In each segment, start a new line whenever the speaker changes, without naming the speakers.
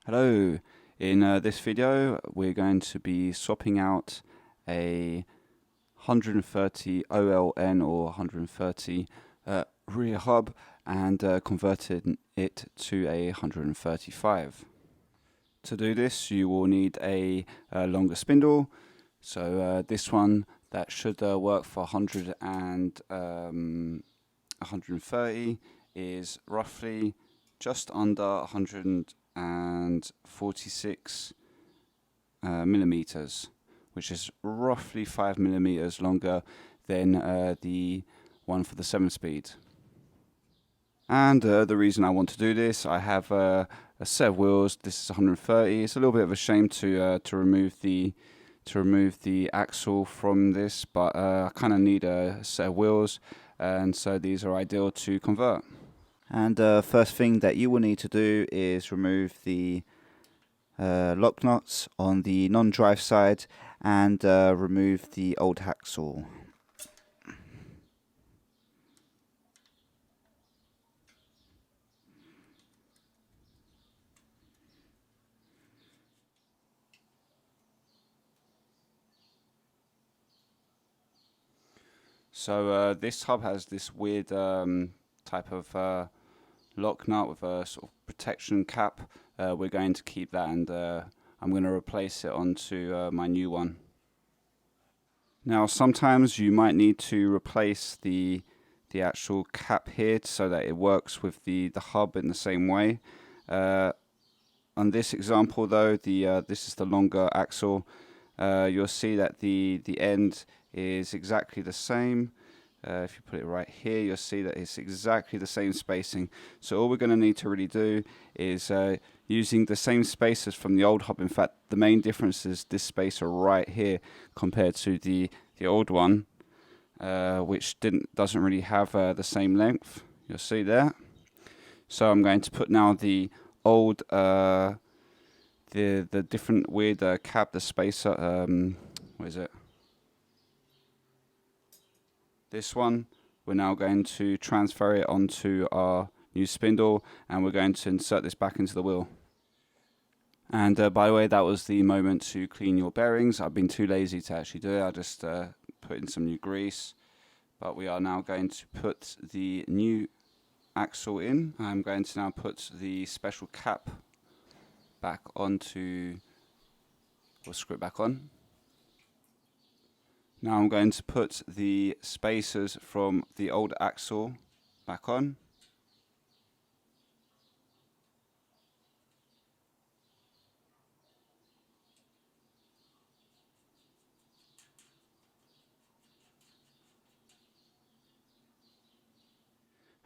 Hello, in this video we're going to be swapping out a 130 OLN or 130 rear hub and converting it to a 135. To do this you will need a longer spindle, so this one that should work for 100 and 130 is roughly just under 146 millimeters, which is roughly 5 millimeters longer than the one for the 7-speed. And the reason I want to do this, I have a set of wheels. This is 130. It's a little bit of a shame to remove the axle from this, but I kind of need a set of wheels, and so these are ideal to convert. And first thing that you will need to do is remove the lock nuts on the non-drive side and remove the old axle. So this hub has this weird type of lock nut with a sort of protection cap. We're going to keep that, and I'm going to replace it onto my new one. Now sometimes you might need to replace the actual cap here so that it works with the hub in the same way. On this example though, this is the longer axle. You'll see that the end is exactly the same. If you put it right here, you'll see that it's exactly the same spacing. So all we're going to need to really do is using the same spacers from the old hub. In fact, the main difference is this spacer right here compared to the old one, which doesn't really have the same length. You'll see there. So I'm going to put now the old the different weird cap, the spacer. What is it? This one. We're now going to transfer it onto our new spindle, and we're going to insert this back into the wheel. And by the way, that was the moment to clean your bearings. I've been too lazy to actually do it. I just put in some new grease. But we are now going to put the new axle in. I'm going to now put the special cap back onto, we'll screw it back on. Now I'm going to put the spacers from the old axle back on.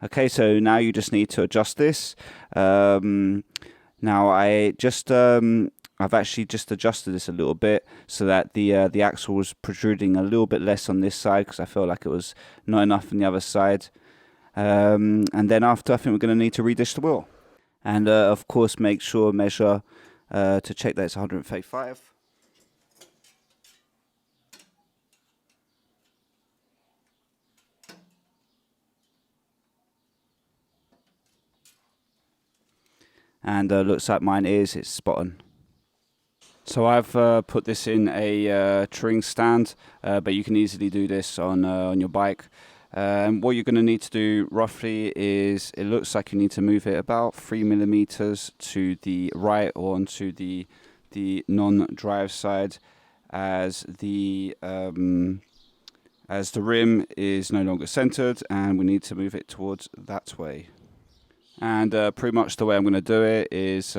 Okay, so now you just need to adjust this. Now I've actually just adjusted this a little bit so that the axle was protruding a little bit less on this side, because I felt like it was not enough on the other side. And then after, I think we're going to need to redish the wheel. And of course measure to check that it's 135. And looks like mine it's spot on. So I've put this in a touring stand, but you can easily do this on your bike. And what you're going to need to do roughly is, it looks like you need to move it about 3 millimeters to the right or onto the non-drive side, as the rim is no longer centered, and we need to move it towards that way. And pretty much the way I'm going to do it is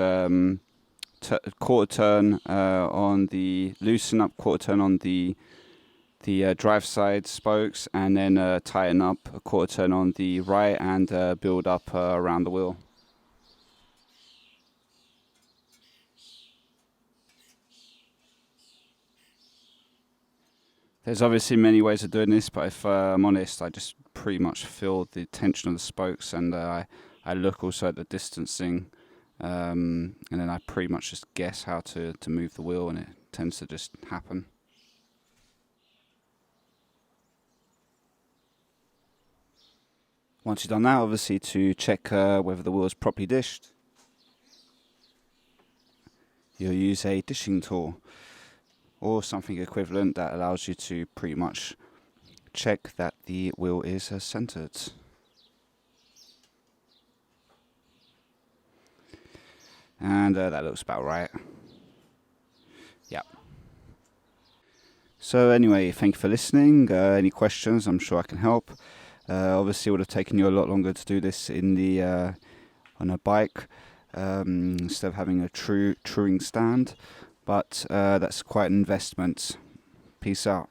quarter turn on the, loosen up quarter turn on the drive side spokes, and then tighten up a quarter turn on the right, and build up around the wheel. There's obviously many ways of doing this, but if I'm honest, I just pretty much feel the tension of the spokes, and I look also at the distancing, and then I pretty much just guess how to move the wheel, and it tends to just happen. Once you've done that, obviously to check whether the wheel is properly dished. you'll use a dishing tool or something equivalent that allows you to pretty much check that the wheel is centered. And that looks about right. Yeah. So anyway, thank you for listening. Any questions? I'm sure I can help. Obviously, it would have taken you a lot longer to do this in the on a bike instead of having a true truing stand, but that's quite an investment. Peace out.